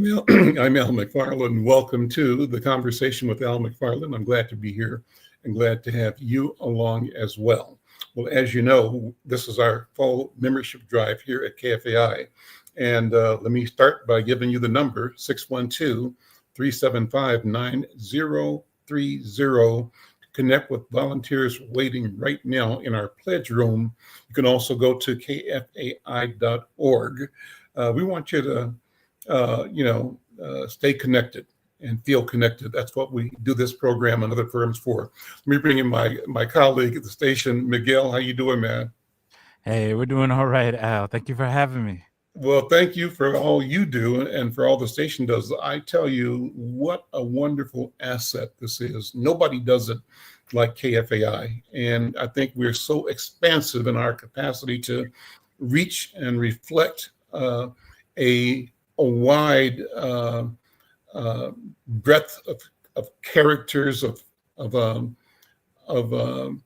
Al, I'm Al McFarlane. Welcome to the conversation with Al McFarlane. I'm glad to be here and glad to have you along as well. Well, as you know, this is our fall membership drive here at KFAI. And let me start by giving you the number 612 375 9030. Connect with volunteers waiting right now in our pledge room. You can also go to kfai.org. We want you to stay connected and feel connected. That's what we do this program and other firms for. Let me bring in my colleague at the station, Miguel. How you doing, man? Hey, we're doing all right, Al. Thank you for having me. Well, thank you for all you do and for all the station does. I tell you what a wonderful asset this is. Nobody does it like KFAI. And I think we're so expansive in our capacity to reach and reflect a wide breadth of characters, of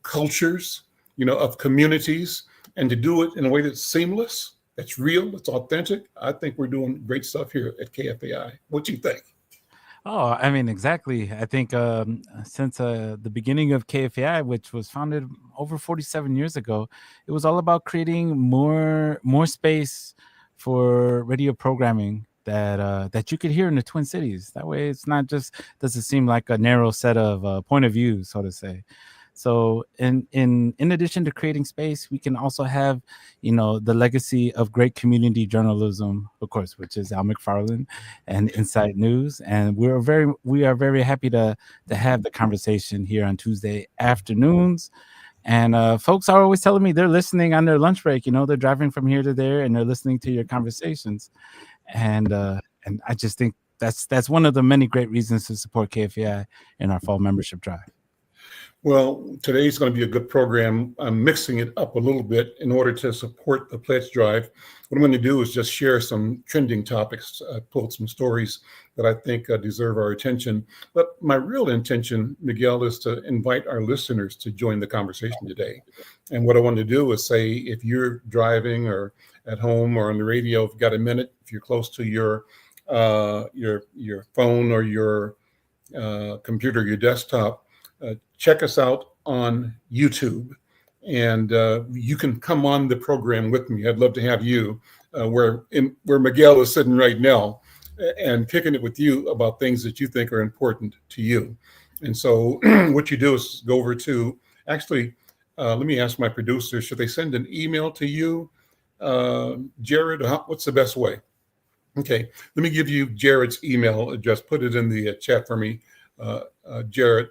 cultures, of communities, and to do it in a way that's seamless, that's real, that's authentic. I think we're doing great stuff here at KFAI. What do you think? Oh, I mean, exactly. I think since the beginning of KFAI, which was founded over 47 years ago, it was all about creating more space for radio programming that you could hear in the Twin Cities. That way, it's not just doesn't seem like a narrow set of point of view, so to say. So in addition to creating space, we can also have, the legacy of great community journalism, of course, which is Al McFarlane and Inside News. And we are very happy to have the conversation here on Tuesday afternoons. And folks are always telling me they're listening on their lunch break. They're driving from here to there and they're listening to your conversations. And I just think that's one of the many great reasons to support KFAI in our fall membership drive. Well, today's going to be a good program. I'm mixing it up a little bit in order to support the pledge drive. What I'm going to do is just share some trending topics, pull some stories that I think deserve our attention. But my real intention, Miguel, is to invite our listeners to join the conversation today. And what I want to do is say, if you're driving or at home or on the radio, if you've got a minute, if you're close to your phone or your computer, your desktop, check us out on YouTube, and you can come on the program with me. I'd love to have you where Miguel is sitting right now and kicking it with you about things that you think are important to you. And so what you do is go over to, actually, let me ask my producer, should they send an email to you, Jared? What's the best way? Okay, let me give you Jared's email address. Put it in the chat for me, Jared.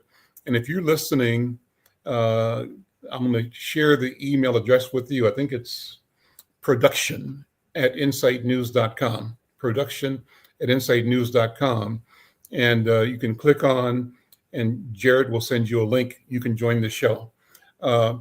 And if you're listening, I'm going to share the email address with you. I think it's production@insightnews.com. Production@insightnews.com. And you can click on, and Jared will send you a link. You can join the show. I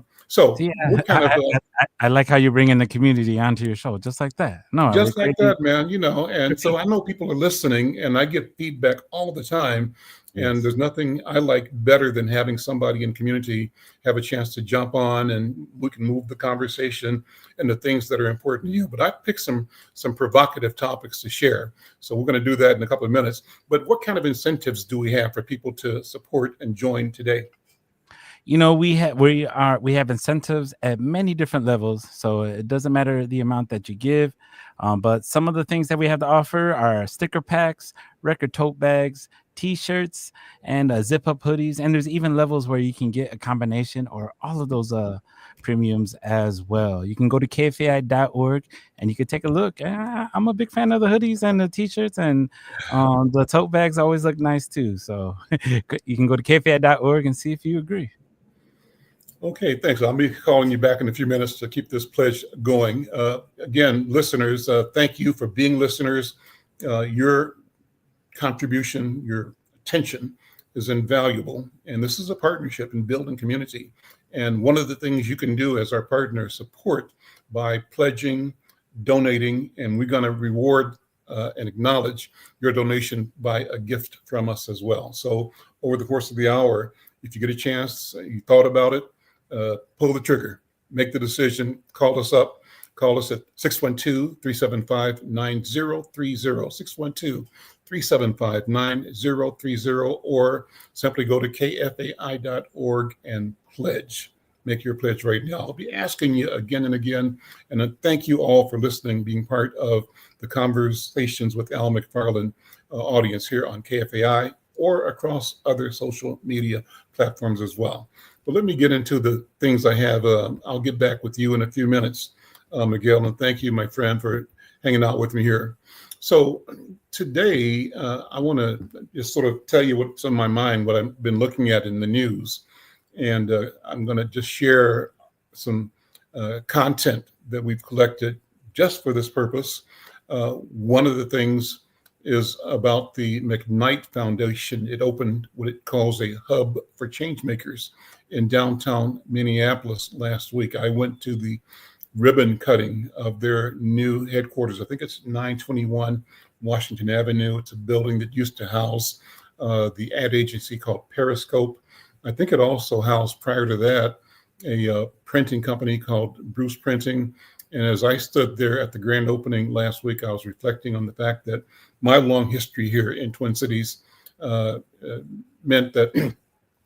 like how you bring in the community onto your show, just like that. Just like that, man, and so I know people are listening and I get feedback all the time. Yes. And there's nothing I like better than having somebody in community have a chance to jump on and we can move the conversation and the things that are important to you. But I picked some provocative topics to share. So we're going to do that in a couple of minutes. But what kind of incentives do we have for people to support and join today? We have incentives at many different levels, so it doesn't matter the amount that you give. But some of the things that we have to offer are sticker packs, record tote bags, T-shirts, and zip-up hoodies. And there's even levels where you can get a combination or all of those premiums as well. You can go to kfai.org and you can take a look. I'm a big fan of the hoodies and the T-shirts, and the tote bags always look nice too. So you can go to kfai.org and see if you agree. Okay, thanks. I'll be calling you back in a few minutes to keep this pledge going. Again, listeners, thank you for being listeners. Your contribution, your attention is invaluable. And this is a partnership in building community. And one of the things you can do as our partner, support by pledging, donating, and we're going to reward and acknowledge your donation by a gift from us as well. So over the course of the hour, if you get a chance, you thought about it, pull the trigger, make the decision, call us up. Call us at 612-375-9030, 612-375-9030, or simply go to kfai.org and pledge. Make your pledge right now. I'll be asking you again and again, and thank you all for listening, being part of the Conversations with Al McFarlane audience here on KFAI or across other social media platforms as well. But let me get into the things I have. I'll get back with you in a few minutes, Miguel, and thank you, my friend, for hanging out with me here. So today, I want to just sort of tell you what's on my mind, what I've been looking at in the news. And I'm going to just share some content that we've collected just for this purpose. One of the things is about the McKnight Foundation. It opened what it calls a hub for change makers in downtown Minneapolis last week. I went to the ribbon cutting of their new headquarters. I think it's 921 Washington Avenue. It's a building that used to house the ad agency called Periscope. I think it also housed, prior to that, a printing company called Bruce Printing. And as I stood there at the grand opening last week, I was reflecting on the fact that my long history here in Twin Cities meant that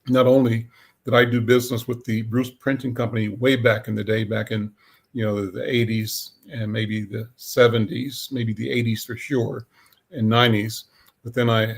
not only did I do business with the Bruce Printing Company way back in the day, back in the 80s and maybe the 70s, maybe the 80s for sure, and 90s. But then I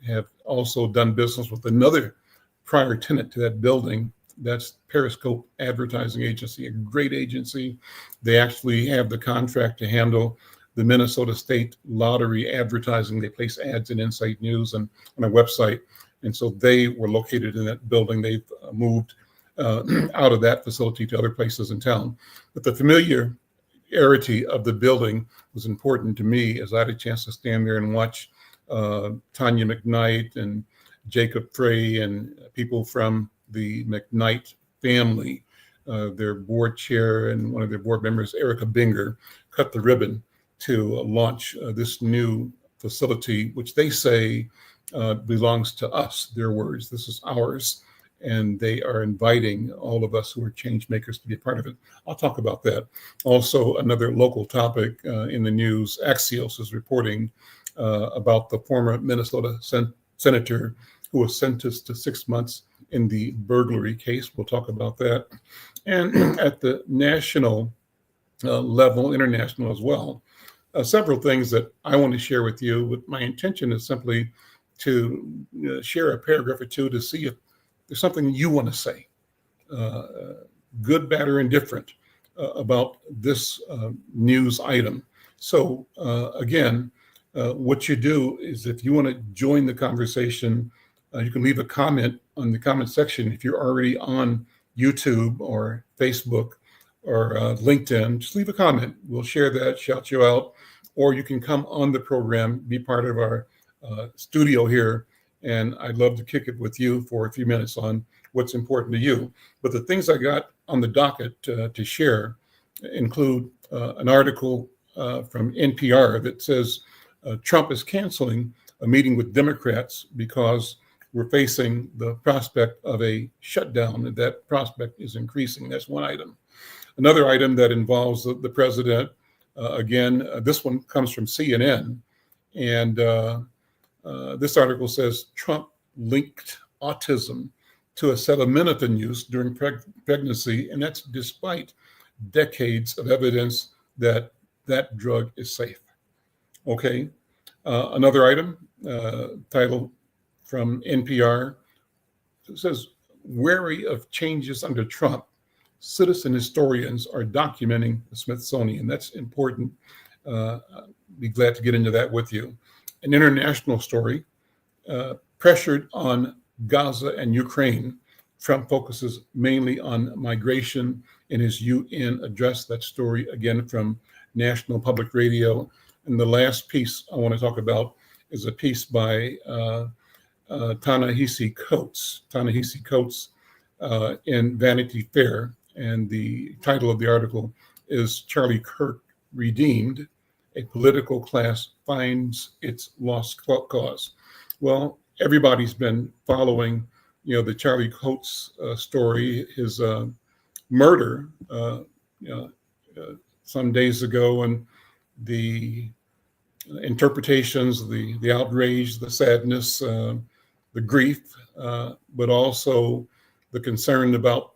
have also done business with another prior tenant to that building. That's Periscope Advertising Agency, a great agency. They actually have the contract to handle the Minnesota State Lottery advertising. They place ads in Insight News and on a website. And so they were located in that building. They've moved out of that facility to other places in town. But the familiarity of the building was important to me, as I had a chance to stand there and watch Tanya McKnight and Jacob Frey and people from the McKnight family, their board chair and one of their board members, Erica Binger, cut the ribbon to launch this new facility, which they say belongs to us, their words. This is ours. And they are inviting all of us who are change makers to be a part of it. I'll talk about that. Also, another local topic in the news, Axios is reporting about the former Minnesota senator who was sentenced to 6 months in the burglary case. We'll talk about that. And at the national level, international as well, several things that I want to share with you. But my intention is simply to share a paragraph or two to see if there's something you want to say, good, bad, or indifferent, about this news item. So again, what you do is if you want to join the conversation, you can leave a comment on the comment section. If you're already on YouTube or Facebook or LinkedIn, just leave a comment. We'll share that, shout you out, or you can come on the program, be part of our studio here, and I'd love to kick it with you for a few minutes on what's important to you. But the things I got on the docket to share include an article from NPR that says Trump is canceling a meeting with Democrats because we're facing the prospect of a shutdown, and that prospect is increasing. That's one item. Another item that involves the president, again, this one comes from CNN, and this article says Trump linked autism to acetaminophen use during pregnancy, and that's despite decades of evidence that that drug is safe. Okay. Another item, title from NPR, says, wary of changes under Trump, citizen historians are documenting the Smithsonian. That's important. Be glad to get into that with you. An international story, pressured on Gaza and Ukraine. Trump focuses mainly on migration in his UN address. That story, again, from National Public Radio. And the last piece I want to talk about is a piece by Ta-Nehisi Coates. Ta-Nehisi Coates in Vanity Fair. And the title of the article is Charlie Kirk Redeemed, a political class finds its lost cause. Well, everybody's been following, the Charlie Coates story, his murder some days ago, and the interpretations, the outrage, the sadness, the grief, but also the concern about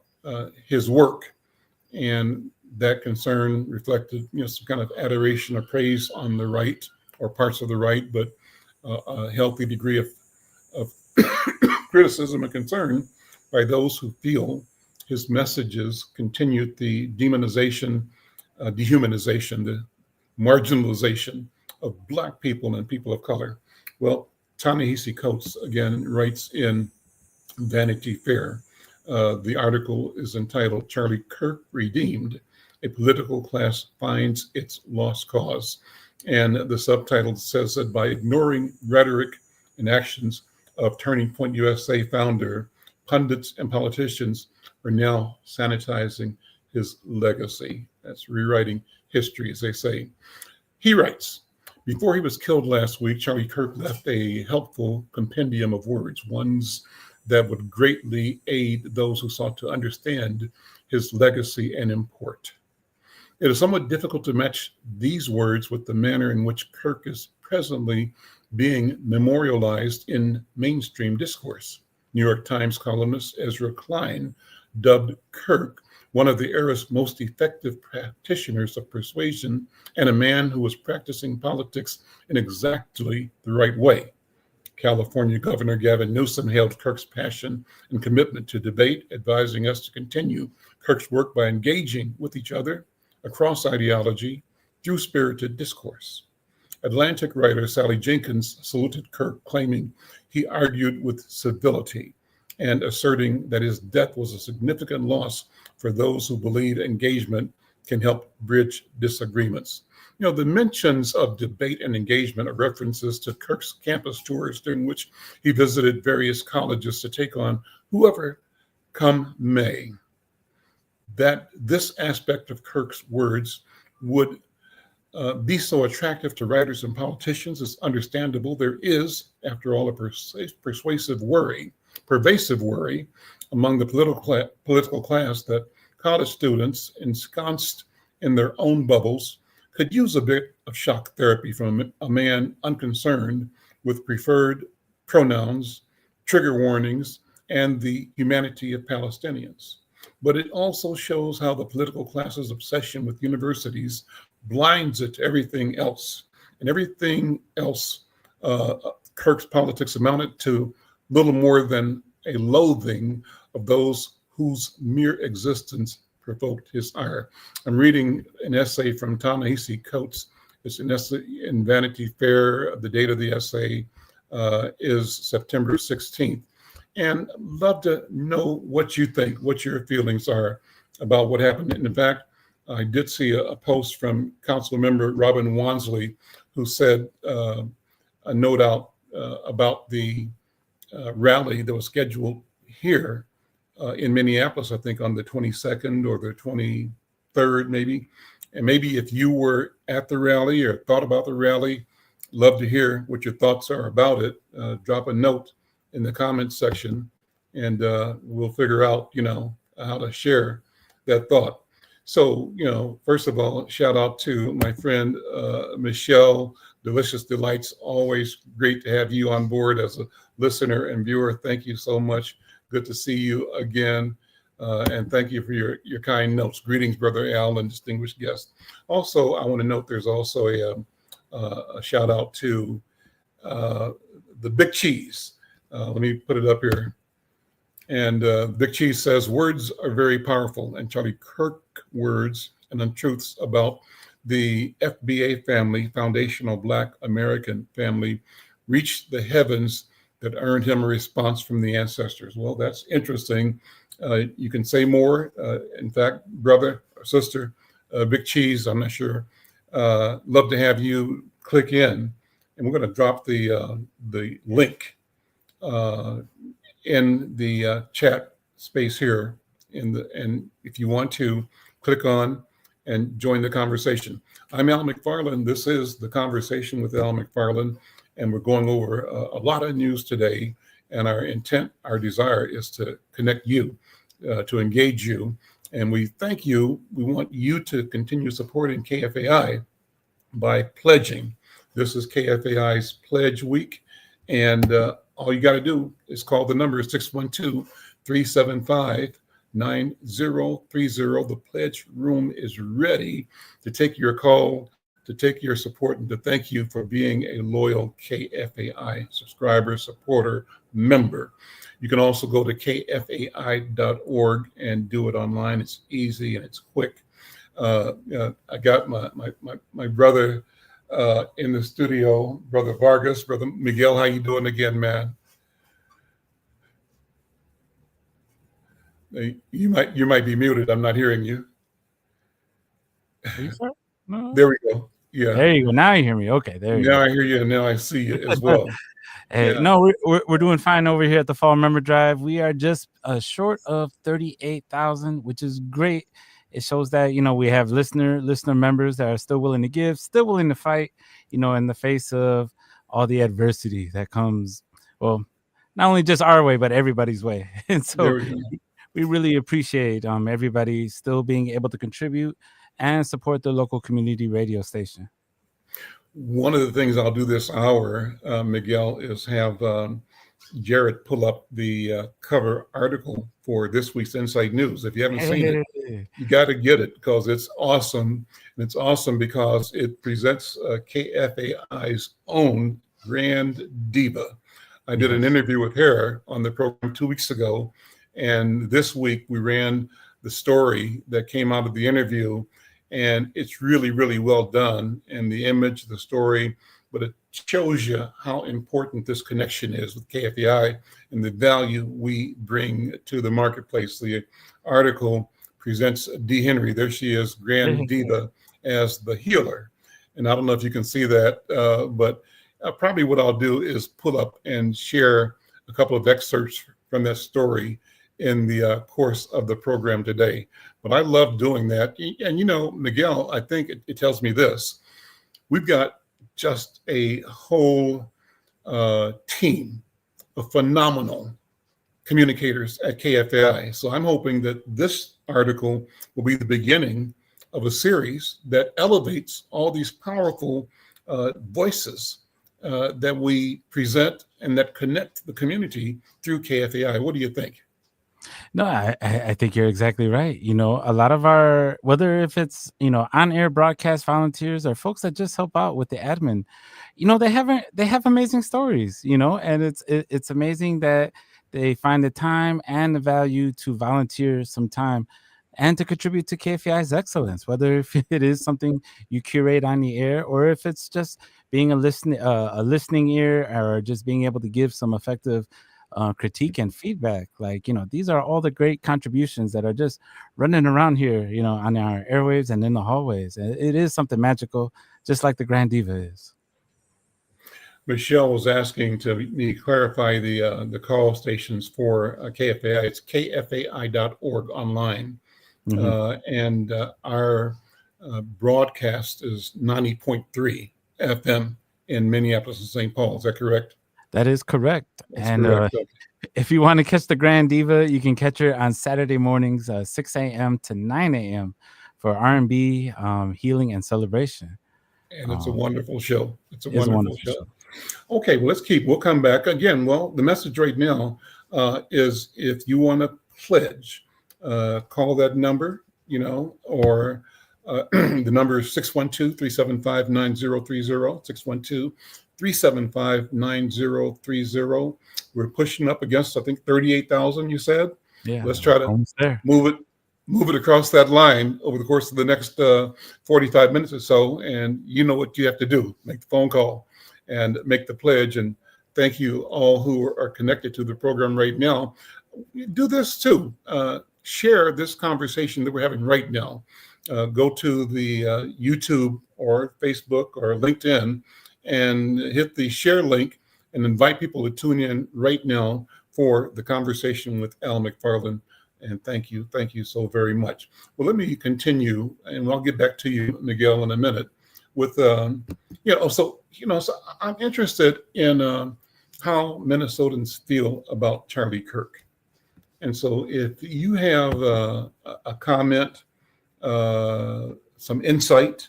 his work. And that concern reflected, some kind of adoration or praise on the right or parts of the right, but a healthy degree of criticism and concern by those who feel his messages continued the demonization, dehumanization, the marginalization of Black people and people of color. Well, Ta-Nehisi Coates again writes in Vanity Fair. The article is entitled Charlie Kirk Redeemed, A Political Class Finds Its Lost Cause. And the subtitle says that by ignoring rhetoric and actions of Turning Point USA founder, pundits and politicians are now sanitizing his legacy. That's rewriting history, as they say. He writes, before he was killed last week, Charlie Kirk left a helpful compendium of words, ones that would greatly aid those who sought to understand his legacy and import. It is somewhat difficult to match these words with the manner in which Kirk is presently being memorialized in mainstream discourse. New York Times columnist Ezra Klein dubbed Kirk one of the era's most effective practitioners of persuasion and a man who was practicing politics in exactly the right way. California Governor Gavin Newsom hailed Kirk's passion and commitment to debate, advising us to continue Kirk's work by engaging with each other across ideology through spirited discourse. Atlantic writer Sally Jenkins saluted Kirk, claiming he argued with civility and asserting that his death was a significant loss for those who believe engagement can help bridge disagreements. The mentions of debate and engagement are references to Kirk's campus tours during which he visited various colleges to take on whoever come may. That this aspect of Kirk's words would be so attractive to writers and politicians is understandable. There is, after all, a pervasive worry among the political class that college students ensconced in their own bubbles could use a bit of shock therapy from a man unconcerned with preferred pronouns, trigger warnings, and the humanity of Palestinians. But it also shows how the political class's obsession with universities blinds it to everything else. And everything else, Kirk's politics amounted to little more than a loathing of those whose mere existence provoked his ire. I'm reading an essay from Ta-Nehisi Coates. It's an essay in Vanity Fair. The date of the essay is September 16th. And love to know what you think, what your feelings are about what happened. And in fact, I did see a post from Council Member Robin Wansley, who said a note out about the rally that was scheduled here in Minneapolis, I think on the 22nd or the 23rd, maybe. And maybe if you were at the rally or thought about the rally, love to hear what your thoughts are about it. Drop a note in the comments section, and we'll figure out, how to share that thought. So, first of all, shout out to my friend Michelle, Delicious Delights. Always great to have you on board as a listener and viewer. Thank you so much. Good to see you again. And thank you for your kind notes. Greetings, Brother Al and distinguished guests. Also, I want to note there's also a shout out to the Big Cheese. Let me put it up here. And Big Cheese says, words are very powerful. And Charlie Kirk words and untruths about the FBA family, foundational Black American family, reached the heavens that earned him a response from the ancestors. Well, that's interesting. You can say more. In fact, brother or sister, Big Cheese, I'm not sure. Love to have you click in. And we're going to drop the link in the chat space here. And if you want to, click on and join the conversation. I'm Al McFarlane. This is The Conversation with Al McFarlane. And we're going over a lot of news today. And our intent, our desire is to connect you, to engage you And we thank you. We want you to continue supporting KFAI by pledging. This is KFAI's Pledge Week. And all you got to do is call the number 612-375-9030. The pledge room is ready to take your call, to take your support, and to thank you for being a loyal KFAI subscriber, supporter, member. You can also go to kfai.org and do it online. It's easy and it's quick. I got my brother in the studio, Brother Vargas. Brother Miguel, how you doing again, man? You might be muted. I'm not hearing you. Are you sure? No. There we go. Yeah. There you go. Now you hear me. Okay, there you go. Now I hear you, and now I see you as well. Hey, Yeah. no, we're doing fine over here at the Fall Member Drive. We are just short of 38,000, which is great. It shows that we have listener members that are still willing to give, still willing to fight, in the face of all the adversity that comes. Well, not only just our way, but everybody's way. And so we really appreciate everybody still being able to contribute and support the local community radio station. One of the things I'll do this hour, Miguel, is have Jared pull up the cover article for this week's Inside News. If you haven't seen it, you got to get it because it's awesome. And it's awesome because it presents KFAI's own Grand Diva. I did an interview with her on the program 2 weeks ago. And this week we ran the story that came out of the interview. And it's really, really well done. And the image, the story, but it shows you how important this connection is with KFAI and the value we bring to the marketplace. The article presents Dee Henry. There she is, Grand Diva, as the healer. And I don't know if you can see that, but probably what I'll do is pull up and share a couple of excerpts from that story in the course of the program today. But I love doing that. And, Miguel, I think it tells me this. We've got just a whole team of phenomenal communicators at KFAI. So I'm hoping that this article will be the beginning of a series that elevates all these powerful voices that we present and that connect the community through KFAI. What do you think? No, I think you're exactly right. A lot of our, whether if it's, on-air broadcast volunteers or folks that just help out with the admin, they have amazing stories, and it's amazing that they find the time and the value to volunteer some time and to contribute to KFAI's excellence, whether if it is something you curate on the air or if it's just being a listening ear or just being able to give some effective critique and feedback. These are all the great contributions that are just running around here, on our airwaves and in the hallways. It is something magical, just like the Grand Diva is. Michelle was asking to me clarify the call stations for KFAI. It's kfai.org online. And our broadcast is 90.3 FM in Minneapolis and St. Paul. Is that correct? That is correct. That's correct. If you want to catch the Grand Diva, you can catch her on Saturday mornings, 6 a.m. to 9 a.m. for R&B, healing, and celebration. And it's a wonderful show. It's a wonderful show. Okay, well, we'll come back again. Well, the message right now is if you want to pledge, call that number, or the number is 612-375-9030, 612-375-9030. We're pushing up against, I think, 38,000, you said? Yeah. Let's try to move it across that line over the course of the next 45 minutes or so. And you know what you have to do. Make the phone call and make the pledge. And thank you all who are connected to the program right now. Do this too. Share this conversation that we're having right now. Go to the YouTube or Facebook or LinkedIn and hit the share link and invite people to tune in right now for the conversation with Al McFarlane. And thank you so very much. Well, let me continue, and I'll get back to you, Miguel, in a minute. With so I'm interested in how Minnesotans feel about Charlie Kirk. And so if you have a comment, some insight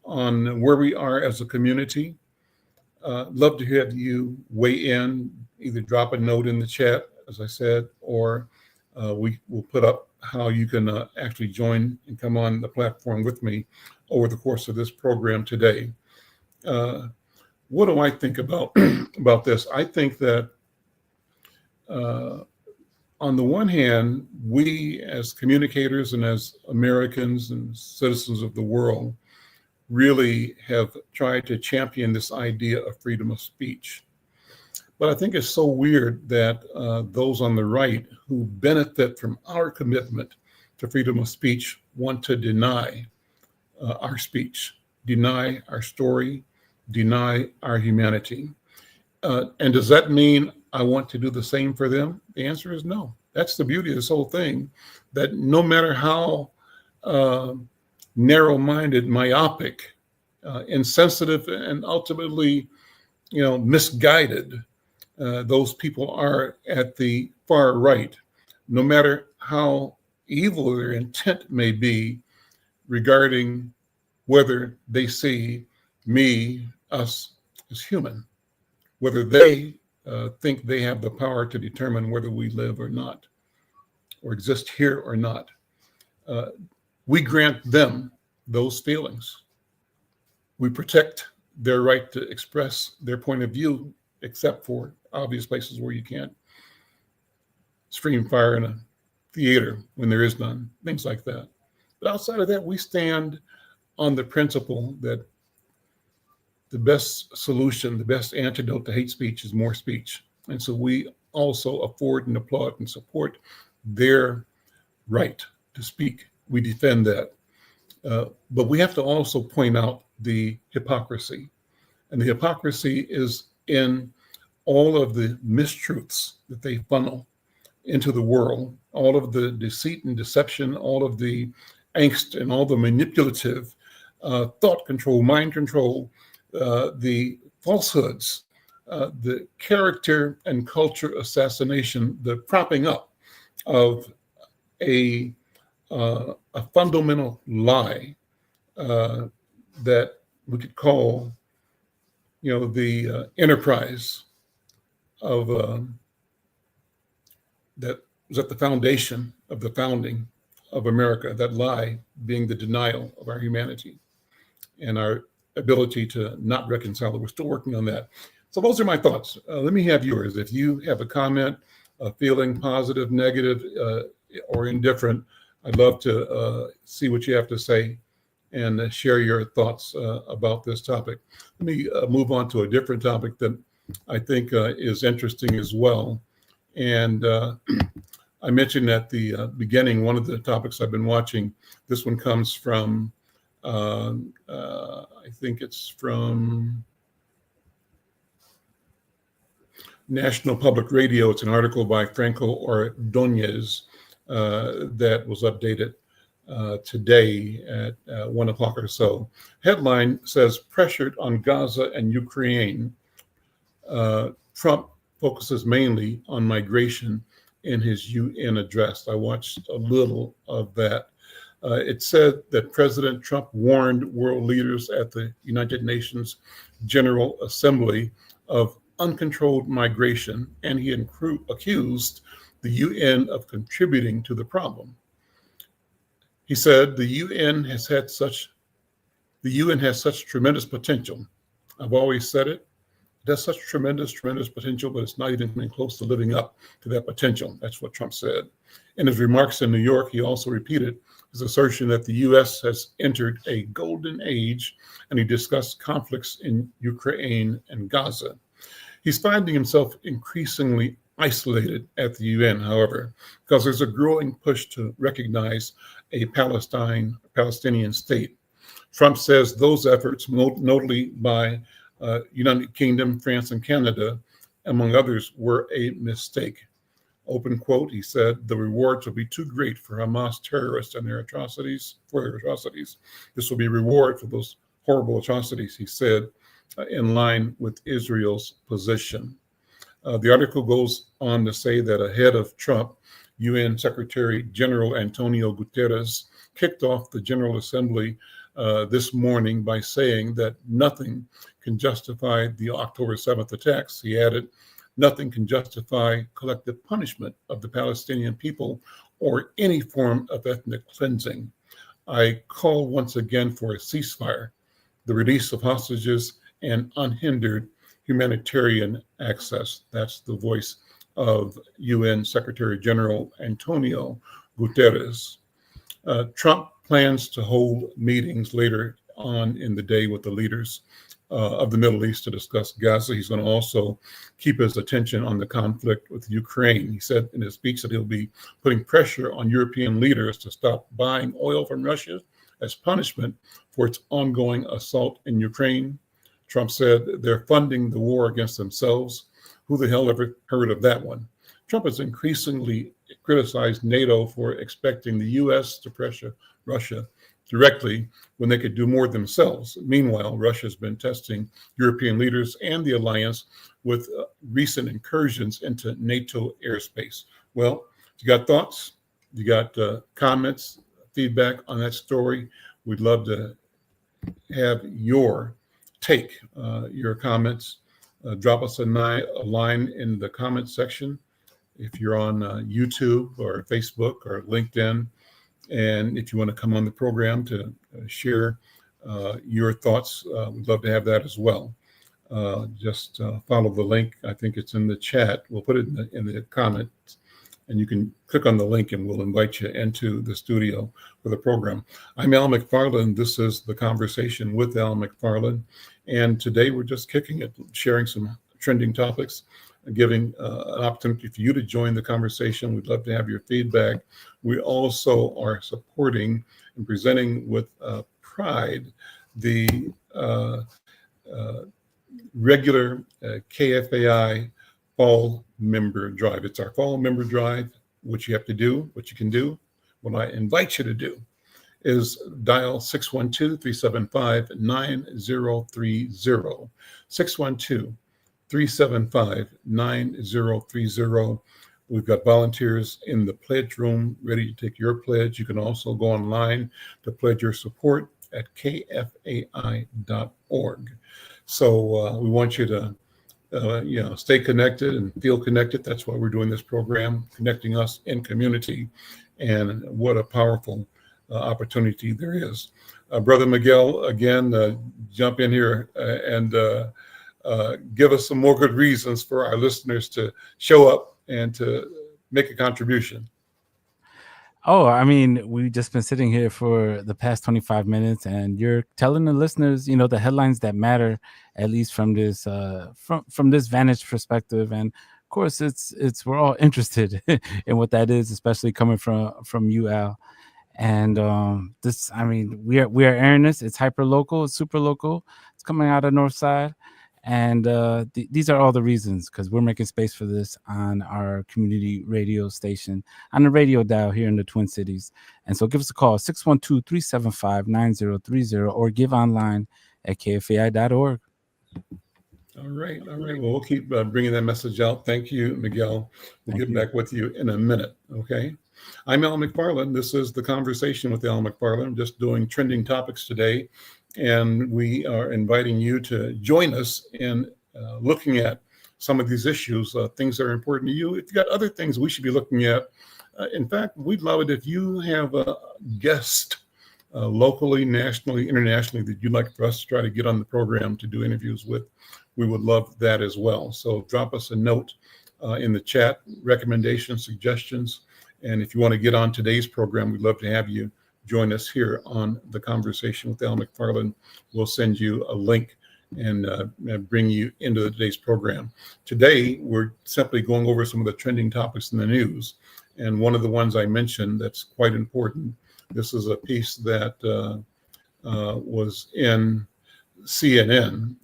on where we are as a community, love to have you weigh in, either drop a note in the chat, as I said, or we will put up how you can actually join and come on the platform with me over the course of this program today. What do I think about about this? I think that on the one hand, we as communicators and as Americans and citizens of the world really have tried to champion this idea of freedom of speech. But I think it's so weird that those on the right who benefit from our commitment to freedom of speech want to deny our speech, deny our story, deny our humanity. And does that mean I want to do the same for them? The answer is no. That's the beauty of this whole thing, that no matter how narrow-minded, myopic, insensitive, and ultimately, misguided those people are at the far right, no matter how evil their intent may be regarding whether they see me, us, as human, whether they think they have the power to determine whether we live or not, or exist here or not. We grant them those feelings. We protect their right to express their point of view, except for obvious places where you can't scream fire in a theater when there is none, things like that. But outside of that, we stand on the principle that the best solution, the best antidote to hate speech is more speech. And so we also afford and applaud and support their right to speak. We defend that. But we have to also point out the hypocrisy. And the hypocrisy is in all of the mistruths that they funnel into the world, all of the deceit and deception, all of the angst and all the manipulative thought control, mind control, the falsehoods, the character and culture assassination, the propping up of a fundamental lie that we could call, the enterprise of that was at the foundation of the founding of America. That lie being the denial of our humanity and our ability to not reconcile it. We're still working on that. So those are my thoughts. Let me have yours. If you have a comment, a feeling positive, negative, or indifferent, I'd love to see what you have to say and share your thoughts about this topic. Let me move on to a different topic that I think is interesting as well. And I mentioned at the beginning, one of the topics I've been watching, this one comes from, I think it's from National Public Radio. It's an article by Franco Ordonez that was updated today at 1 o'clock or so. Headline says, pressured on Gaza and Ukraine. Trump focuses mainly on migration in his UN address. I watched a little of that. It said that President Trump warned world leaders at the United Nations General Assembly of uncontrolled migration, and he accused the UN of contributing to the problem. He said the UN has such tremendous potential. I've always said it. It has such tremendous potential, but it's not even coming close to living up to that potential. That's what Trump said. In his remarks in New York, he also repeated his assertion that the U.S. has entered a golden age, and he discussed conflicts in Ukraine and Gaza. He's finding himself increasingly isolated at the UN, however, because there's a growing push to recognize a Palestinian state. Trump says those efforts, notably by United Kingdom, France, and Canada, among others, were a mistake. Open quote, he said, the rewards will be too great for Hamas terrorists and their atrocities. This will be reward for those horrible atrocities, he said, in line with Israel's position. The article goes on to say that ahead of Trump, UN Secretary General Antonio Guterres kicked off the General Assembly this morning by saying that nothing can justify the October 7th attacks. He added, nothing can justify collective punishment of the Palestinian people or any form of ethnic cleansing. I call once again for a ceasefire, the release of hostages, and unhindered humanitarian access. That's the voice of UN Secretary General Antonio Guterres. Trump plans to hold meetings later on in the day with the leaders of the Middle East to discuss Gaza. He's going to also keep his attention on the conflict with Ukraine. He said in his speech that he'll be putting pressure on European leaders to stop buying oil from Russia as punishment for its ongoing assault in Ukraine. Trump said they're funding the war against themselves. Who the hell ever heard of that one? Trump has increasingly criticized NATO for expecting the U.S. to pressure Russia directly when they could do more themselves. Meanwhile, Russia has been testing European leaders and the alliance with recent incursions into NATO airspace. Well, you got thoughts? You got comments, feedback on that story? We'd love to have your take, your comments. Drop us a line in the comment section if you're on YouTube or Facebook or LinkedIn. And if you want to come on the program to share your thoughts, we'd love to have that as well. Just follow the link. I think it's in the chat. We'll put it in the comments, and you can click on the link and we'll invite you into the studio for the program. I'm Al McFarlane. This is The Conversation with Al McFarlane. And today we're just kicking it, sharing some trending topics, giving an opportunity for you to join the conversation. We'd love to have your feedback. We also are supporting and presenting with pride the regular KFAI Fall Member Drive. It's our Fall Member Drive. What you have to do, what you can do, what I invite you to do is dial 612-375-9030. 612-375-9030. We've got volunteers in the pledge room ready to take your pledge. You can also go online to pledge your support at kfai.org. So we want you to stay connected and feel connected. That's why we're doing this program, connecting us in community. And what a powerful opportunity there is. Brother Miguel, again, jump in here and give us some more good reasons for our listeners to show up and to make a contribution. Oh, I mean, we've just been sitting here for the past 25 minutes, and you're telling the listeners, the headlines that matter, at least from this from this vantage perspective. And of course, it's we're all interested in what that is, especially coming from you, Al. And this, I mean, we are airing this. It's hyper local, it's super local. It's coming out of Northside. And these are all the reasons, because we're making space for this on our community radio station, on the radio dial here in the Twin Cities. And so give us a call, 612-375-9030, or give online at kfai.org. All right. Well, we'll keep bringing that message out. Thank you, Miguel. We'll get back with you in a minute, okay? I'm Al McFarlane. This is The Conversation with Al McFarlane. I'm just doing trending topics today. And we are inviting you to join us in looking at some of these issues, things that are important to you. If you've got other things we should be looking at, in fact, we'd love it if you have a guest locally, nationally, internationally that you'd like for us to try to get on the program to do interviews with. We would love that as well. So drop us a note in the chat, recommendations, suggestions. And if you want to get on today's program, we'd love to have you join us here on The Conversation with Al McFarlane. We'll send you a link and bring you into today's program. Today, we're simply going over some of the trending topics in the news. And one of the ones I mentioned that's quite important, this is a piece that was in CNN.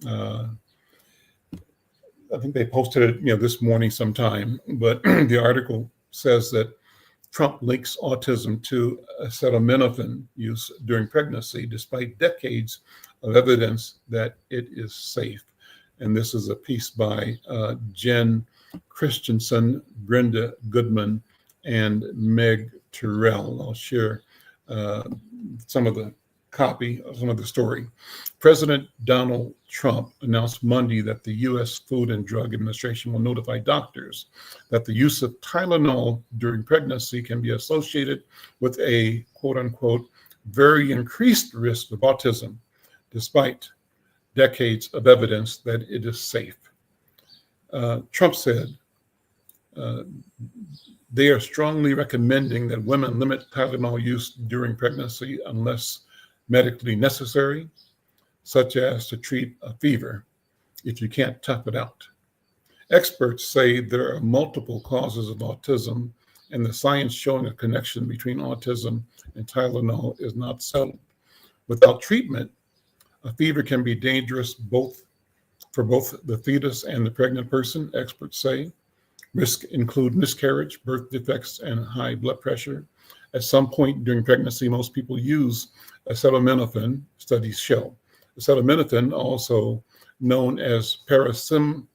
I think they posted it this morning sometime, but the article says that Trump links autism to acetaminophen use during pregnancy, despite decades of evidence that it is safe. And this is a piece by Jen Christensen, Brenda Goodman, and Meg Terrell. I'll share some of the copy of some of the story. President Donald Trump announced Monday that the U.S. Food and Drug Administration will notify doctors that the use of Tylenol during pregnancy can be associated with a quote unquote very increased risk of autism, despite decades of evidence that it is safe. Trump said they are strongly recommending that women limit Tylenol use during pregnancy unless medically necessary, such as to treat a fever if you can't tough it out. Experts say there are multiple causes of autism, and the science showing a connection between autism and Tylenol is not settled. Without treatment, a fever can be dangerous for both the fetus and the pregnant person, experts say. Risks include miscarriage, birth defects, and high blood pressure. At some point during pregnancy, most people use acetaminophen, studies show. Acetaminophen, also known as paracetamol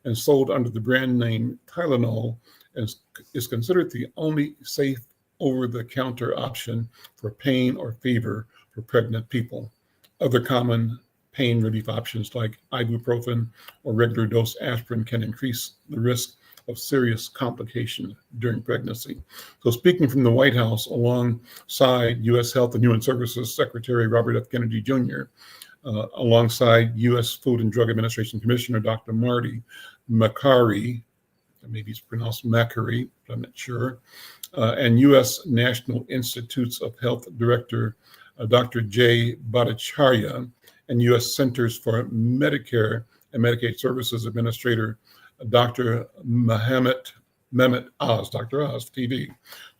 and sold under the brand name Tylenol, is considered the only safe over-the-counter option for pain or fever for pregnant people. Other common pain relief options like ibuprofen or regular dose aspirin can increase the risk of serious complications during pregnancy. So speaking from the White House alongside U.S. Health and Human Services Secretary Robert F. Kennedy Jr., alongside U.S. Food and Drug Administration Commissioner Dr. Marty Makary, maybe it's pronounced Makary, but I'm not sure, and U.S. National Institutes of Health Director Dr. Jay Bhattacharya, and U.S. Centers for Medicare and Medicaid Services Administrator Dr. Mehmet Oz, Dr. Oz, TV.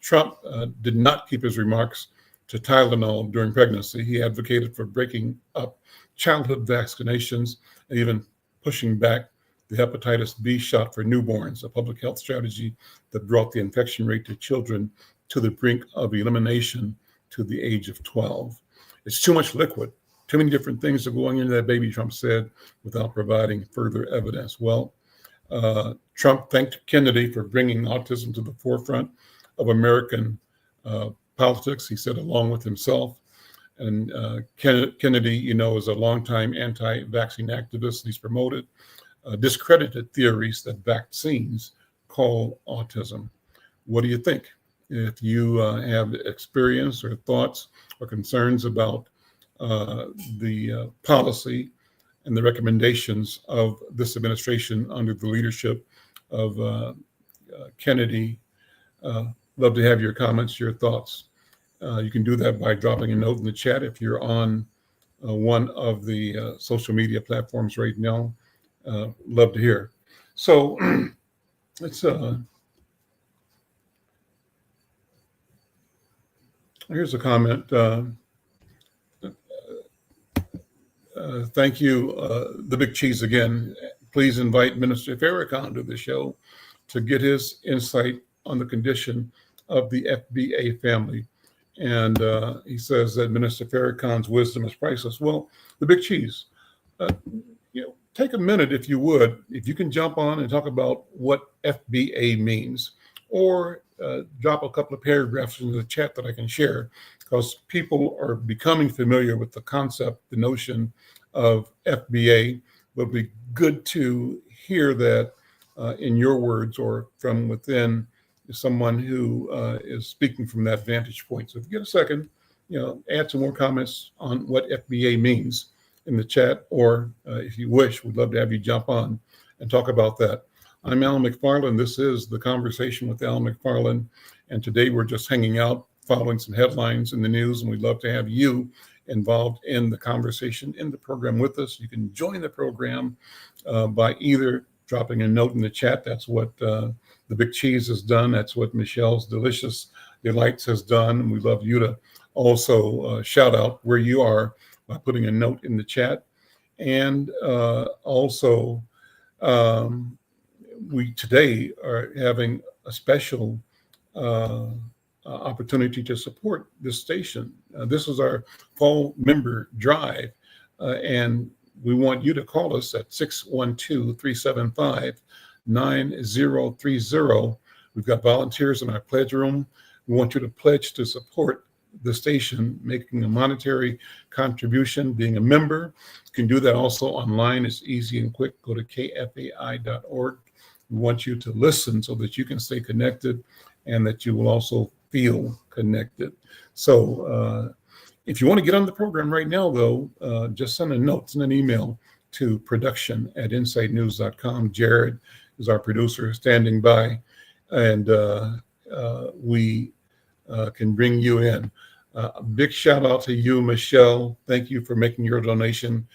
Trump did not keep his remarks to Tylenol during pregnancy. He advocated for breaking up childhood vaccinations and even pushing back the hepatitis B shot for newborns, a public health strategy that brought the infection rate to children to the brink of elimination to the age of 12. It's too much liquid. Too many different things are going into that baby, Trump said, without providing further evidence. Well, Trump thanked Kennedy for bringing autism to the forefront of American politics, he said, along with himself. And Kennedy, is a longtime anti-vaccine activist. He's promoted discredited theories that vaccines cause autism. What do you think? If you have experience or thoughts or concerns about the policy and the recommendations of this administration under the leadership of Kennedy, love to have your comments, your thoughts. You can do that by dropping a note in the chat if you're on one of the social media platforms right now. Love to hear. So let's here's a comment. Thank you, the Big Cheese again. Please invite Minister Farrakhan to the show to get his insight on the condition of the FBA family. And he says that Minister Farrakhan's wisdom is priceless. Well, the Big Cheese, take a minute, if you would, if you can jump on and talk about what FBA means, or drop a couple of paragraphs in the chat that I can share, because people are becoming familiar with the concept, the notion of FBA. But it'll be good to hear that in your words or from within someone who is speaking from that vantage point. So if you get a second, add some more comments on what FBA means in the chat, or if you wish, we'd love to have you jump on and talk about that. I'm Al McFarlane. This is The Conversation with Al McFarlane. And today we're just hanging out, following some headlines in the news, and we'd love to have you involved in the conversation, in the program with us. You can join the program by either dropping a note in the chat. That's what the Big Cheese has done. That's what Michelle's Delicious Delights has done. And we'd love you to also shout out where you are by putting a note in the chat. And also, we today are having a special opportunity to support this station. This is our fall member drive, and we want you to call us at 612-375-9030. We've got volunteers in our pledge room. We want you to pledge to support the station, making a monetary contribution, being a member. You can do that also online. It's easy and quick. Go to kfai.org. We want you to listen so that you can stay connected and that you will also feel connected. So if you want to get on the program right now, though, just send a note, send an email to production@insightnews.com. Jared is our producer standing by, and we can bring you in. A big shout out to you, Michelle. Thank you for making your donation.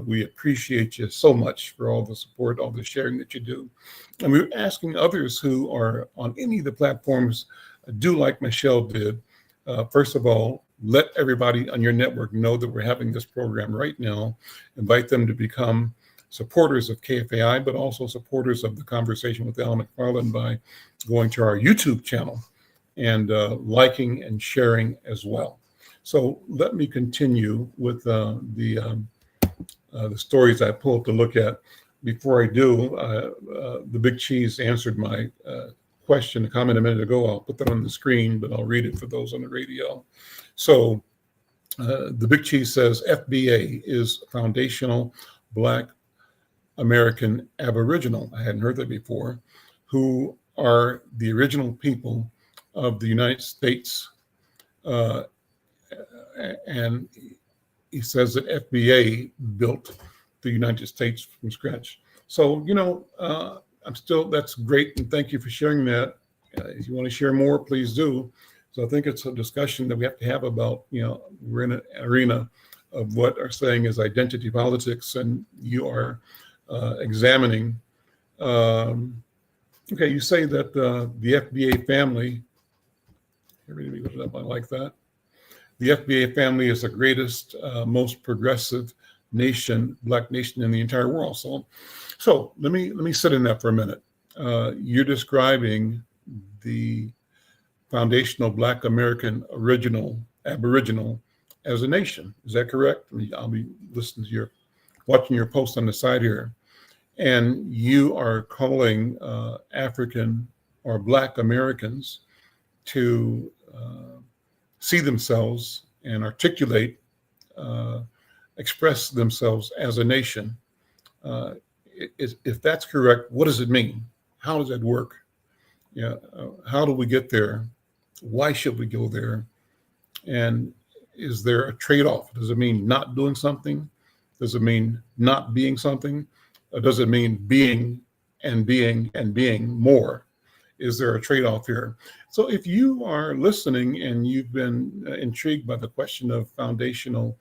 We appreciate you so much for all the support, all the sharing that you do. And we're asking others who are on any of the platforms, do like Michelle did. First of all, let everybody on your network know that we're having this program right now. Invite them to become supporters of KFAI, but also supporters of the Conversation with Al McFarlane by going to our YouTube channel and liking and sharing as well. So let me continue with the stories I pulled to look at. Before I do, the Big Cheese answered my question, a comment a minute ago. I'll put that on the screen, but I'll read it for those on the radio. So the Big Cheese says FBA is Foundational Black American Aboriginal. I hadn't heard that before. Who are the original people of the United States. And he says that FBA built the United States from scratch. So, that's great. And thank you for sharing that. If you want to share more, please do. So I think it's a discussion that we have to have about, we're in an arena of what are saying is identity politics, and you are examining. Okay, you say that the FBA family, I like that. The FBA family is the greatest, most progressive nation, Black nation in the entire world. So let me sit in that for a minute. You're describing the foundational Black American Aboriginal as a nation. Is that correct? I'll be listening to watching your post on the side here. And you are calling African or Black Americans to see themselves and articulate, express themselves as a nation. If that's correct, what does it mean? How does that work? How do we get there? Why should we go there? And is there a trade-off? Does it mean not doing something? Does it mean not being something? Or does it mean being and being and being more? Is there a trade-off here? So if you are listening and you've been intrigued by the question of foundational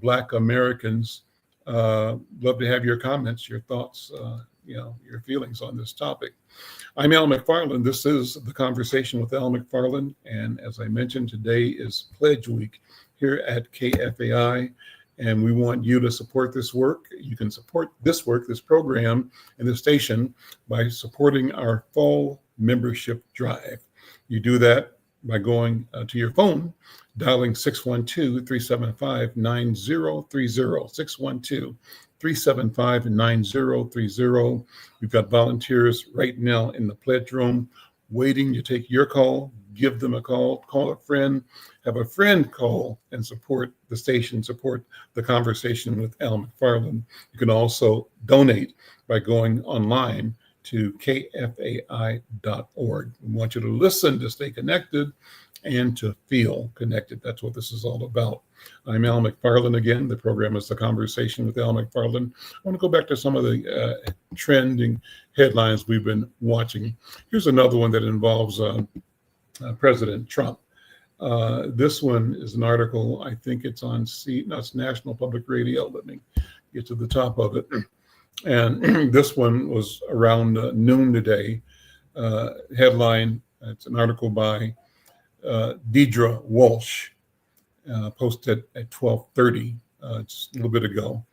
Black Americans, love to have your comments, your thoughts, your feelings on this topic. I'm Al McFarlane. This is The Conversation with Al McFarlane. And as I mentioned, today is Pledge Week here at KFAI. And we want you to support this work. You can support this work, this program, and this station by supporting our fall membership drive. You do that by going to your phone, dialing 612-375-9030, 612-375-9030. We've got volunteers right now in the pledge room waiting to take your call. Give them a call a friend, have a friend call and support the station, support the Conversation with Al McFarlane. You can also donate by going online to kfai.org. We want you to listen, to stay connected, and to feel connected. That's what this is all about. I'm Al McFarlane again. The program is The Conversation with Al McFarlane. I want to go back to some of the trending headlines we've been watching. Here's another one that involves President Trump. This one is an article, I think it's on it's National Public Radio. Let me get to the top of it. And this one was around noon today. Headline, it's an article by Deidre Walsh, posted at 12:30, just a little bit ago.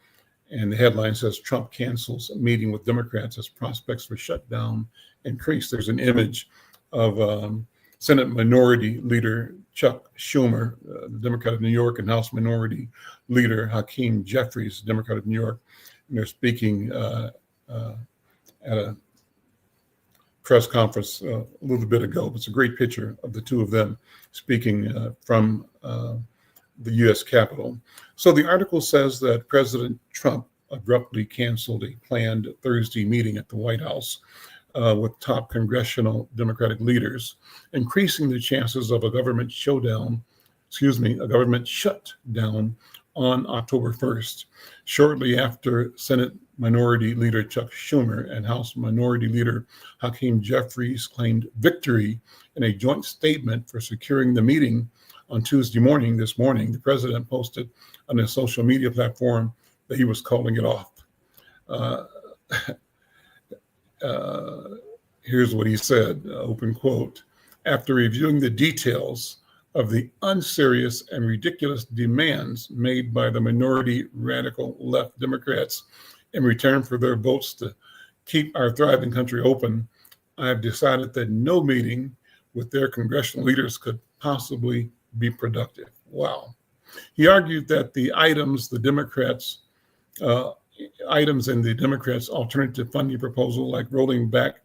And the headline says, Trump cancels a meeting with Democrats as prospects for shutdown increase. There's an image of Senate Minority Leader Chuck Schumer, the Democrat of New York, and House Minority Leader Hakeem Jeffries, Democrat of New York. And they're speaking at a press conference a little bit ago. It's a great picture of the two of them speaking from the U.S. Capitol. So the article says that President Trump abruptly canceled a planned Thursday meeting at the White House with top congressional Democratic leaders, increasing the chances of a government shutdown on October 1st, shortly after Senate Minority Leader Chuck Schumer and House Minority Leader Hakeem Jeffries claimed victory in a joint statement for securing the meeting on Tuesday morning. This morning, the president posted on his social media platform that he was calling it off. Here's what he said, open quote, "After reviewing the details of the unserious and ridiculous demands made by the minority radical left Democrats in return for their votes to keep our thriving country open, I have decided that no meeting with their congressional leaders could possibly be productive." Wow. He argued that the items in the Democrats' alternative funding proposal, like rolling back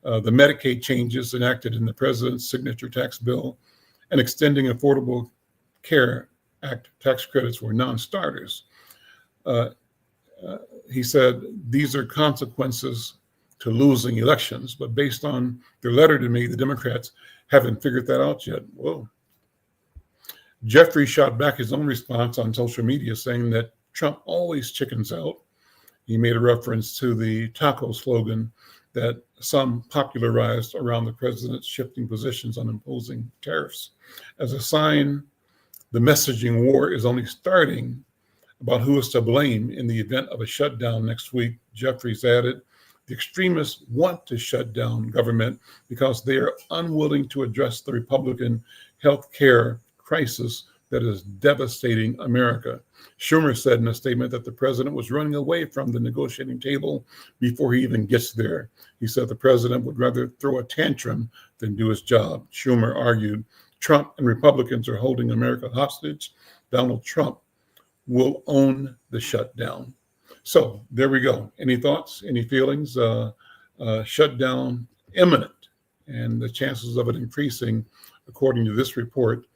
the Medicaid changes enacted in the president's signature tax bill and extending Affordable Care Act tax credits, were non-starters. He said, "These are consequences to losing elections, but based on their letter to me, the Democrats haven't figured that out yet." Whoa. Jeffrey shot back his own response on social media, saying that Trump always chickens out. He made a reference to the taco slogan that some popularized around the president's shifting positions on imposing tariffs. As a sign, the messaging war is only starting about who is to blame in the event of a shutdown next week. Jeffries added, "The extremists want to shut down government because they are unwilling to address the Republican health care crisis that is devastating America." Schumer said in a statement that the president was running away from the negotiating table before he even gets there. He said the president would rather throw a tantrum than do his job. Schumer argued Trump and Republicans are holding America hostage. Donald Trump will own the shutdown. So there we go. Any thoughts, any feelings? Shutdown imminent, and the chances of it increasing, according to this report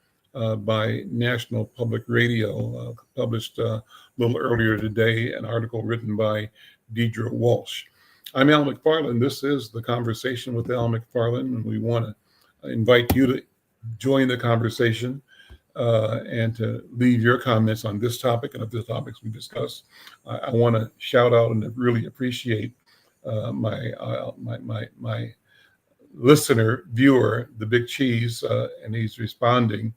by National Public Radio, published a little earlier today, an article written by Deidre Walsh. I'm Al McFarlane. This is The Conversation with Al McFarlane, and we want to invite you to join the conversation and to leave your comments on this topic and other topics we discuss. I want to shout out and really appreciate my listener, viewer, the Big Cheese, and he's responding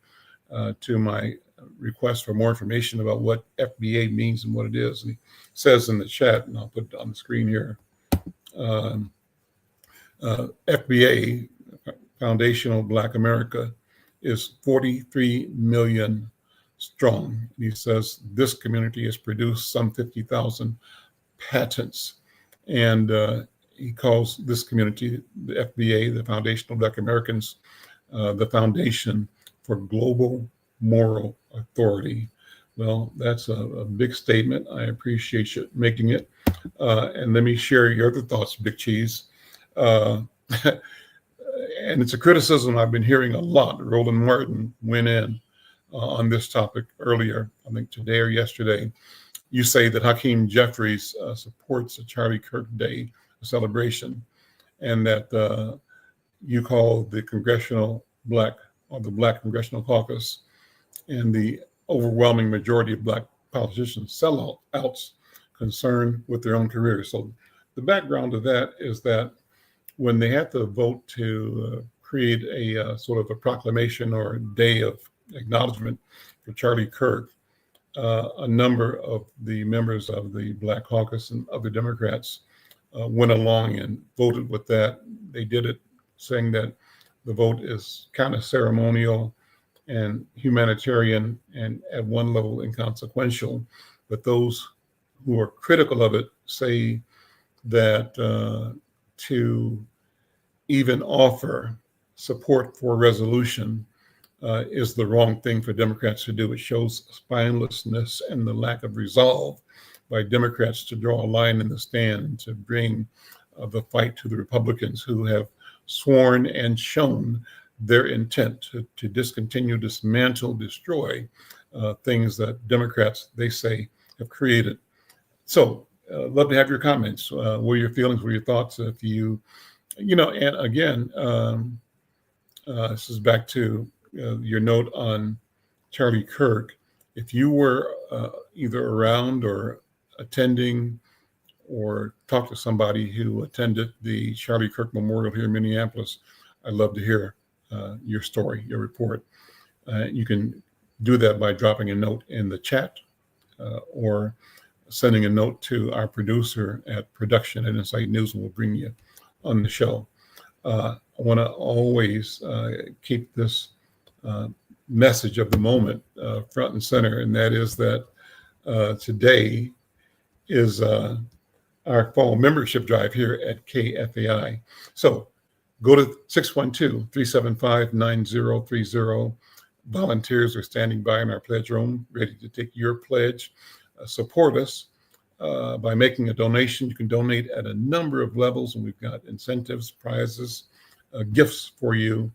to my request for more information about what FBA means and what it is. And he says in the chat, and I'll put it on the screen here, FBA, Foundational Black America, is 43 million strong. And he says this community has produced some 50,000 patents. And he calls this community, the FBA, the Foundational Black Americans, the foundation for global moral authority. Well, that's a big statement. I appreciate you making it. And let me share your other thoughts, Big Cheese. And it's a criticism I've been hearing a lot. Roland Martin went in on this topic earlier, I think today or yesterday. You say that Hakeem Jeffries supports a Charlie Kirk Day celebration, and that you call the the Black Congressional Caucus and the overwhelming majority of Black politicians sellouts concerned with their own careers. So the background of that is that when they had to vote to create a sort of a proclamation or a day of acknowledgement for Charlie Kirk, a number of the members of the Black Caucus and other Democrats went along and voted with that. They did it saying that the vote is kind of ceremonial and humanitarian and at one level inconsequential. But those who are critical of it say that to even offer support for a resolution is the wrong thing for Democrats to do. It shows spinelessness and the lack of resolve by Democrats to draw a line in the sand to bring the fight to the Republicans who have sworn and shown their intent to discontinue, dismantle, destroy things that Democrats, they say, have created. So, love to have your comments. What are your feelings? What are your thoughts? If you, and again, this is back to your note on Charlie Kirk. If you were either around or attending or talked to somebody who attended the Charlie Kirk Memorial here in Minneapolis, I'd love to hear your story, your report. You can do that by dropping a note in the chat or sending a note to our producer at production at Insight News, and we'll bring you on the show. I want to always keep this message of the moment front and center, and that is that today is our fall membership drive here at KFAI. So go to 612-375-9030. Volunteers are standing by in our pledge room, ready to take your pledge. Support us by making a donation. You can donate at a number of levels, and we've got incentives, prizes, gifts for you,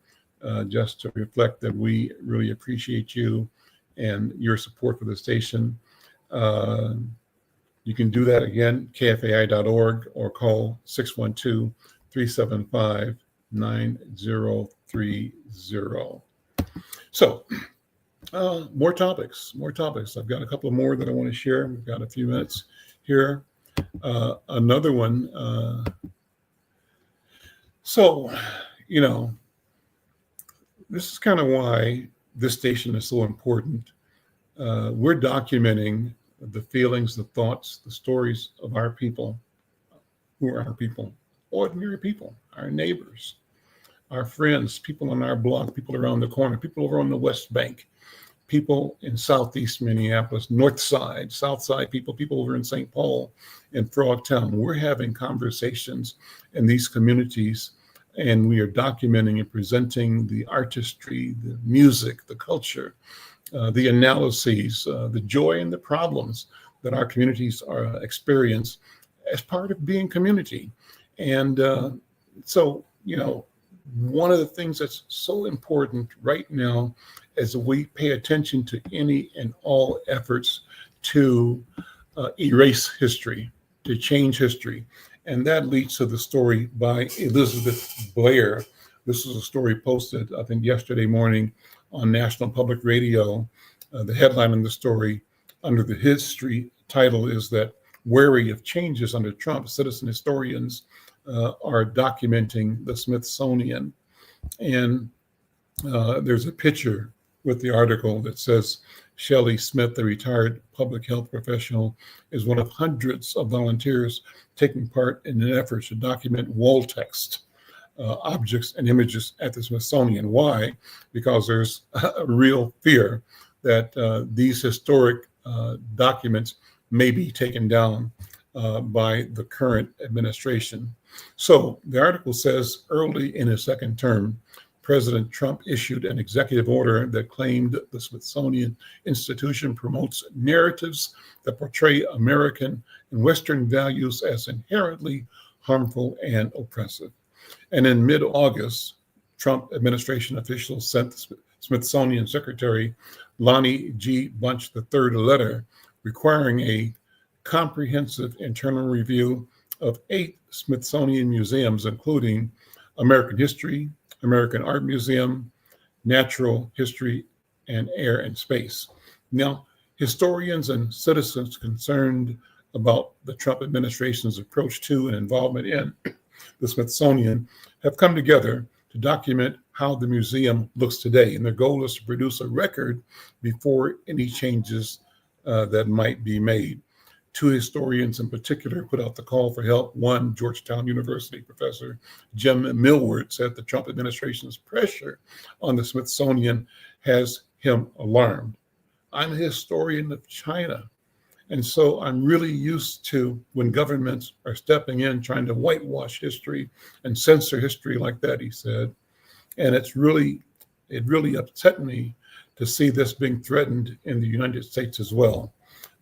just to reflect that we really appreciate you and your support for the station. You can do that again, kfai.org, or call 612-375-9030. So, more topics. I've got a couple more that I want to share. We've got a few minutes here. Another one. This is kind of why this station is so important. We're documenting the feelings, the thoughts, the stories of our people. Who are our people? Ordinary people, our neighbors, our friends, people on our block, people around the corner, people over on the West Bank, people in Southeast Minneapolis, North Side, South Side people over in St. Paul and Frogtown. We're having conversations in these communities, and we are documenting and presenting the artistry, the music, the culture, the analyses, the joy and the problems that our communities experience as part of being community. And one of the things that's so important right now is we pay attention to any and all efforts to erase history, to change history. And that leads to the story by Elizabeth Blair. This is a story posted, I think, yesterday morning on National Public Radio. The headline in the story under the history title is that wary of changes under Trump, citizen historians are documenting the Smithsonian. And there's a picture with the article that says Shelley Smith, the retired public health professional, is one of hundreds of volunteers taking part in an effort to document wall text, objects and images at the Smithsonian. Why? Because there's a real fear that these historic documents may be taken down by the current administration. So the article says early in his second term, President Trump issued an executive order that claimed the Smithsonian Institution promotes narratives that portray American and Western values as inherently harmful and oppressive. And in mid-August, Trump administration officials sent the Smithsonian Secretary Lonnie G. Bunch III a letter requiring a comprehensive internal review of 8 Smithsonian museums, including American History, American Art Museum, Natural History, and Air and Space. Now, historians and citizens concerned about the Trump administration's approach to and involvement in the Smithsonian have come together to document how the museum looks today. And their goal is to produce a record before any changes that might be made. 2 historians in particular put out the call for help. One, Georgetown University professor Jim Millward said the Trump administration's pressure on the Smithsonian has him alarmed. I'm a historian of China, and so I'm really used to when governments are stepping in, trying to whitewash history and censor history like that, he said. And it really upset me to see this being threatened in the United States as well.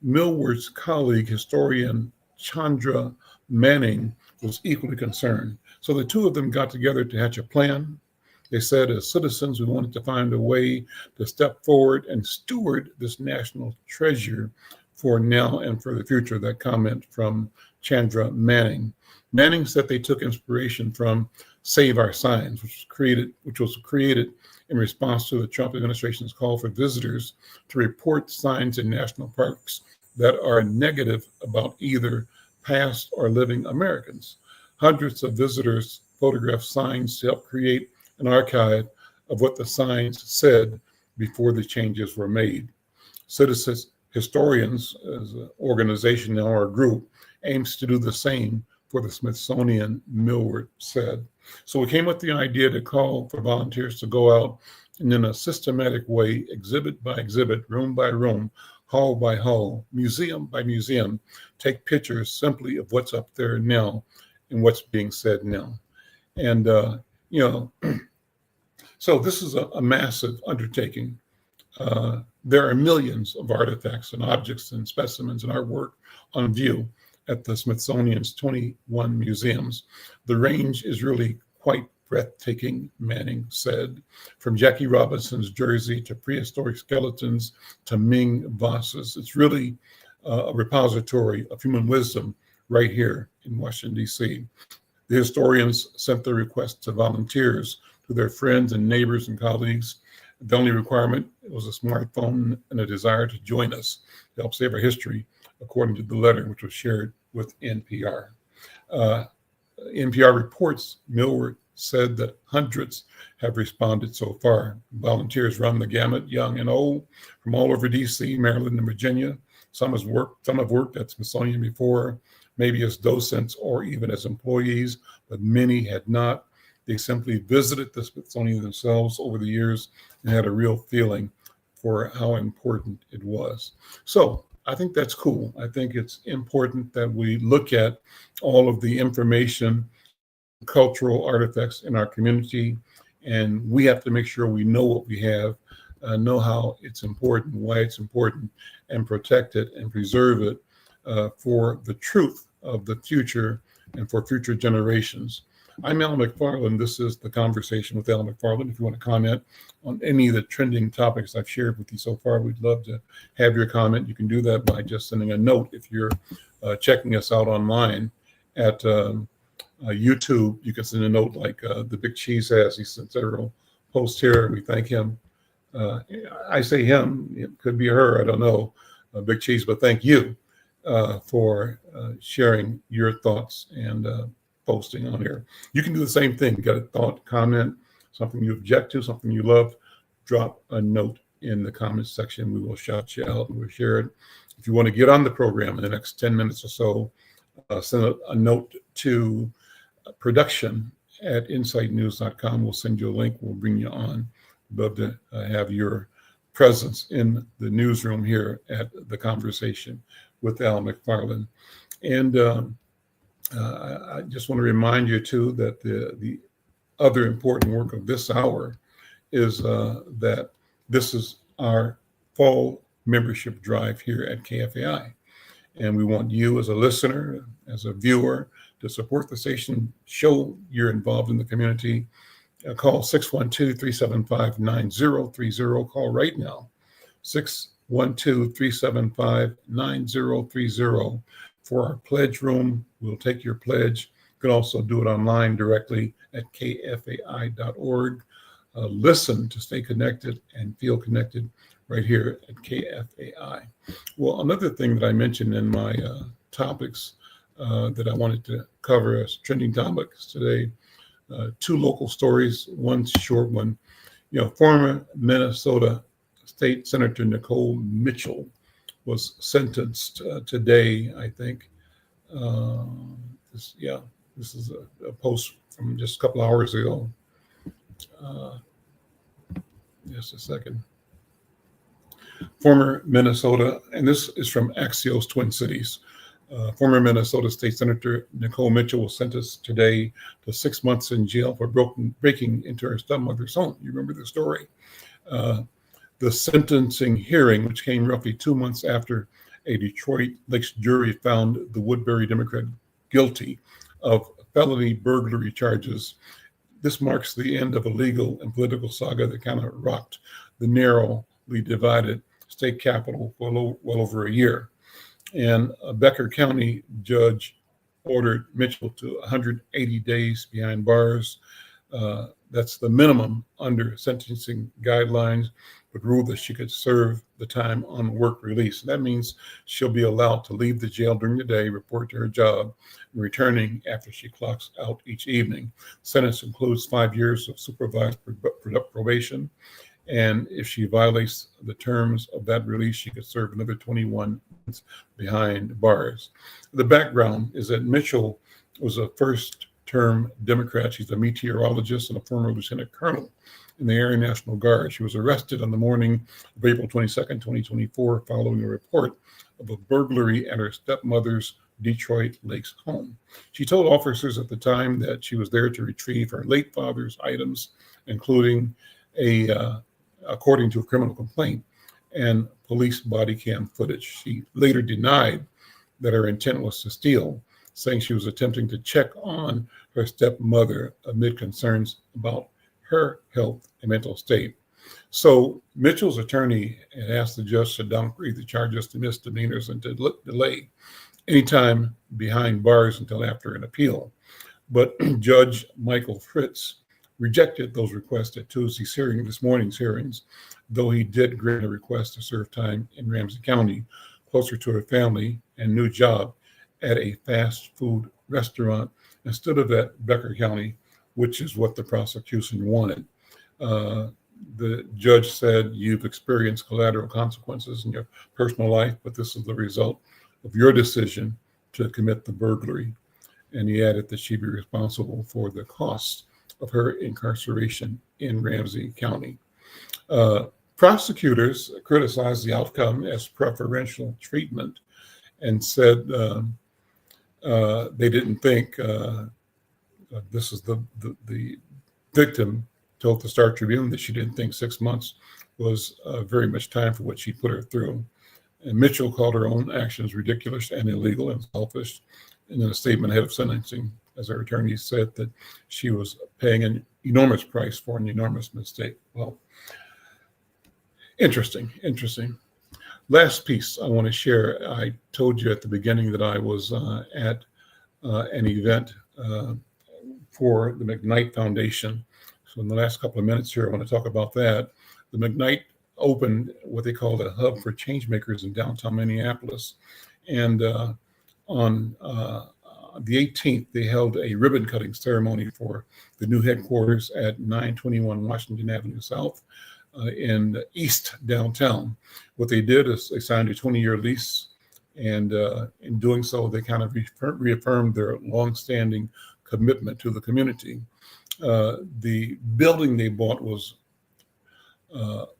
Millward's colleague, historian Chandra Manning, was equally concerned. So the two of them got together to hatch a plan. They said, as citizens, we wanted to find a way to step forward and steward this national treasure for now and for the future. That comment from Chandra Manning. Manning said they took inspiration from Save Our Signs, which was created in response to the Trump administration's call for visitors to report signs in national parks that are negative about either past or living Americans. Hundreds of visitors photographed signs to help create an archive of what the signs said before the changes were made. Citizens Historians, as an organization now or a group, aims to do the same for the Smithsonian, Millward said. So we came with the idea to call for volunteers to go out and in a systematic way, exhibit by exhibit, room by room, hall by hall, museum by museum, take pictures simply of what's up there now and what's being said now. And, so this is a massive undertaking. There are millions of artifacts and objects and specimens and artwork on view at the Smithsonian's 21 museums. The range is really quite breathtaking, Manning said. From Jackie Robinson's jersey to prehistoric skeletons to Ming vases, it's really a repository of human wisdom right here in Washington, D.C. The historians sent their request to volunteers, to their friends and neighbors and colleagues. The only requirement was a smartphone and a desire to join us to help save our history, according to the letter, which was shared with NPR. NPR reports Millward said that hundreds have responded so far. Volunteers run the gamut, young and old, from all over DC, Maryland, and Virginia. Some have worked at Smithsonian before, maybe as docents or even as employees, but many had not. They simply visited the Smithsonian themselves over the years and had a real feeling for how important it was. So I think that's cool. I think it's important that we look at all of the information, cultural artifacts in our community, and we have to make sure we know what we have, know how it's important, why it's important, and protect it and preserve it for the truth of the future and for future generations. I'm Al McFarlane. This is The Conversation with Al McFarlane. If you want to comment on any of the trending topics I've shared with you so far, we'd love to have your comment. You can do that by just sending a note. If you're checking us out online at YouTube, you can send a note like the Big Cheese has. He sent several posts here, and we thank him. I say him, it could be her, I don't know, Big Cheese, but thank you for sharing your thoughts and posting on here. You can do the same thing. Got a thought, comment, something you object to, something you love, drop a note in the comments section. We will shout you out and we'll share it. If you want to get on the program in the next 10 minutes or so, send a note to production@insightnews.com. We'll send you a link. We'll bring you on. We'd love to have your presence in the newsroom here at The Conversation with Al McFarlane. And I just want to remind you, too, that the other important work of this hour is that this is our fall membership drive here at KFAI. And we want you as a listener, as a viewer, to support the station, show you're involved in the community. Call 612-375-9030. Call right now, 612-375-9030 for our pledge room. We'll take your pledge. You can also do it online directly at kfai.org. Listen to stay connected and feel connected right here at KFAI. Well, another thing that I mentioned in my topics that I wanted to cover as trending topics today, two local stories, one short one. Former Minnesota State Senator Nicole Mitchell was sentenced today, I think. This is a post from just a couple hours ago. Just a second. Former Minnesota, and this is from Axios Twin Cities. Former Minnesota State Senator Nicole Mitchell was sentenced today to 6 months in jail for breaking into her stepmother's home. You remember the story? The sentencing hearing, which came roughly 2 months after a Detroit Lakes jury found the Woodbury Democrat guilty of felony burglary charges. This marks the end of a legal and political saga that kind of rocked the narrowly divided state capitol for well over a year. And a Becker County judge ordered Mitchell to 180 days behind bars. That's the minimum under sentencing guidelines, but ruled that she could serve the time on work release. And that means she'll be allowed to leave the jail during the day, report to her job, and returning after she clocks out each evening. Sentence includes 5 years of supervised probation. And if she violates the terms of that release, she could serve another 21 months behind bars. The background is that Mitchell was a first-term Democrat. She's a meteorologist and a former lieutenant colonel in the Air National Guard. She was arrested on the morning of April 22nd, 2024, following a report of a burglary at her stepmother's Detroit Lakes home. She told officers at the time that she was there to retrieve her late father's items, including according to a criminal complaint, and police body cam footage. She later denied that her intent was to steal, saying she was attempting to check on her stepmother amid concerns about her health and mental state. So Mitchell's attorney had asked the judge to downgrade the charges to misdemeanors and to delay any time behind bars until after an appeal. But Judge Michael Fritz rejected those requests at this morning's hearings, though he did grant a request to serve time in Ramsey County, closer to her family and new job at a fast food restaurant instead of at Becker County, which is what the prosecution wanted. The judge said, "You've experienced collateral consequences in your personal life, but this is the result of your decision to commit the burglary." And he added that she'd be responsible for the costs of her incarceration in Ramsey County. Prosecutors criticized the outcome as preferential treatment and said they didn't think this is the victim told the Star Tribune that she didn't think 6 months was very much time for what she put her through. And Mitchell called her own actions ridiculous and illegal and selfish. And in a statement ahead of sentencing, as her attorney said, that she was paying an enormous price for an enormous mistake. Well, interesting. Last piece I want to share. I told you at the beginning that I was at an event for the McKnight Foundation. So in the last couple of minutes here, I want to talk about that. The McKnight opened what they called a hub for change makers in downtown Minneapolis. And on the 18th, they held a ribbon cutting ceremony for the new headquarters at 921 Washington Avenue South in East downtown. What they did is they signed a 20-year lease, and in doing so, they kind of reaffirmed their longstanding commitment to the community. The building they bought was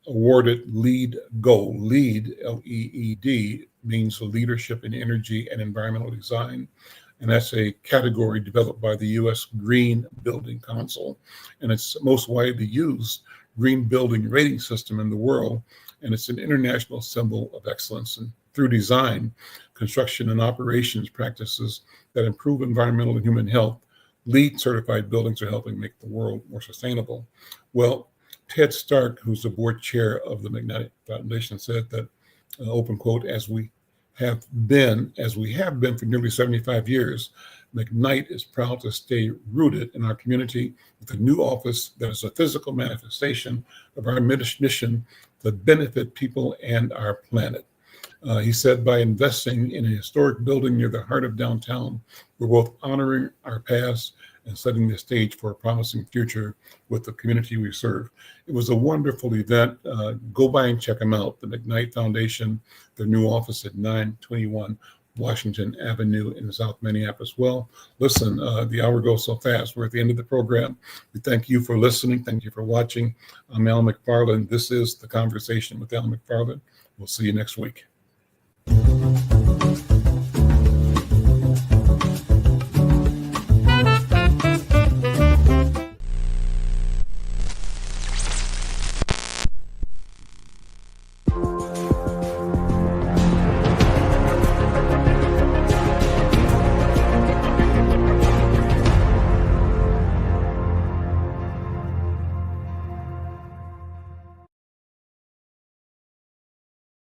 awarded LEED Gold. LEED, L-E-E-D, means leadership in energy and environmental design. And that's a category developed by the U.S. Green Building Council. And it's most widely used green building rating system in the world. And it's an international symbol of excellence. And through design, construction, and operations practices that improve environmental and human health, LEED certified buildings are helping make the world more sustainable. Well, Ted Stark, who's the board chair of the McKnight Foundation, said that, open quote, as we have been for nearly 75 years, McKnight is proud to stay rooted in our community with a new office that is a physical manifestation of our mission to benefit people and our planet. He said, by investing in a historic building near the heart of downtown, we're both honoring our past and setting the stage for a promising future with the community we serve. It was a wonderful event. Go by and check them out. The McKnight Foundation, their new office at 921 Washington Avenue in South Minneapolis. Well, listen, the hour goes so fast. We're at the end of the program. We thank you for listening. Thank you for watching. I'm Al McFarlane. This is The Conversation with Al McFarlane. We'll see you next week.